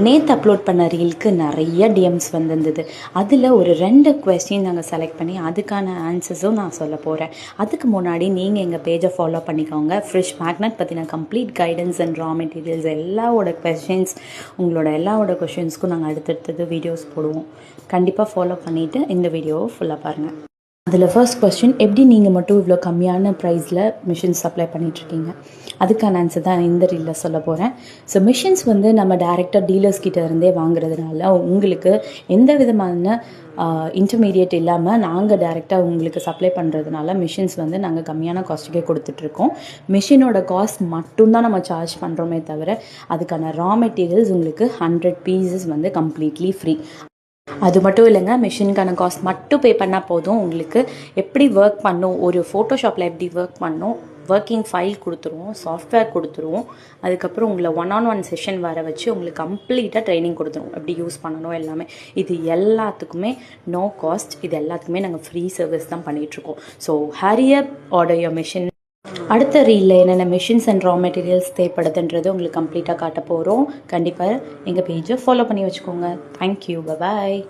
நேற்று அப்லோட் பண்ண ரீலுக்கு நிறைய டிஎம்ஸ் வந்திருந்தது. அதில் ஒரு 2 கொஸ்டின் நாங்கள் செலக்ட் பண்ணி அதுக்கான ஆன்சர்ஸும் நான் சொல்ல போகிறேன். அதுக்கு முன்னாடி நீங்கள் எங்கள் பேஜை ஃபாலோ பண்ணிக்கோங்க. ஃப்ரெஷ் மேக்னெட் பற்றின complete guidance and raw materials எல்லாவோட கொஸ்டின்ஸ், உங்களோட எல்லாவோட கொஷின்ஸ்க்கும் நாங்கள் அடுத்தடுத்தது வீடியோஸ் போடுவோம். கண்டிப்பாக ஃபாலோ பண்ணிவிட்டு இந்த வீடியோவை ஃபுல்லாக பாருங்கள். அதில் ஃபர்ஸ்ட் கொஸ்டின், எப்படி நீங்கள் மட்டும் இவ்வளோ கம்மியான ப்ரைஸில் மிஷின்ஸ் சப்ளை பண்ணிகிட்ருக்கீங்க? அதுக்கான ஆன்சர் தான் இந்த ரீலில் சொல்ல போகிறேன். ஸோ மிஷின்ஸ் நம்ம டேரெக்டாக டீலர்ஸ் கிட்ட இருந்தே வாங்குறதுனால உங்களுக்கு எந்த விதமான இன்டர்மீடியேட் இல்லாமல் நாங்கள் டேரெக்டாக உங்களுக்கு சப்ளை பண்ணுறதுனால மிஷின்ஸ் நாங்கள் கம்மியான காஸ்ட்டுக்கே கொடுத்துட்ருக்கோம். மிஷினோட காஸ்ட் மட்டும்தான் நம்ம சார்ஜ் பண்ணுறோமே தவிர அதுக்கான ரா மெட்டீரியல்ஸ் உங்களுக்கு 100 பீசஸ் கம்ப்ளீட்லி ஃப்ரீ. அது மட்டும் இல்லைங்க, மிஷினுக்கான காஸ்ட் மட்டும் பே பண்ணால் போதும். உங்களுக்கு எப்படி ஒர்க் பண்ணும், ஒரு ஃபோட்டோஷாப்பில் எப்படி ஒர்க் பண்ணும், ஒர்க்கிங் ஃபைல் கொடுத்துருவோம், சாஃப்ட்வேர் கொடுத்துருவோம். அதுக்கப்புறம் உங்களை 1-on-1 செஷன் வர வச்சு உங்களுக்கு கம்ப்ளீட்டாக ட்ரைனிங் கொடுத்துருவோம், எப்படி யூஸ் பண்ணணும் எல்லாமே. இது எல்லாத்துக்குமே நோ காஸ்ட். இது எல்லாத்துக்குமே நாங்கள் ஃப்ரீ சர்வீஸ் தான் பண்ணிகிட்ருக்கோம். So Hari up, order your machine. அடுத்த ரீலில் என்னென்ன மிஷின்ஸ் அண்ட் ரா மெட்டீரியல்ஸ் தேவைப்படுதுன்றது உங்களுக்கு கம்ப்ளீட்டாக காட்ட போகிறோம். கண்டிப்பாக எங்கள் பேஜை ஃபாலோ பண்ணி வச்சுக்கோங்க. தேங்க்யூ, பாய்.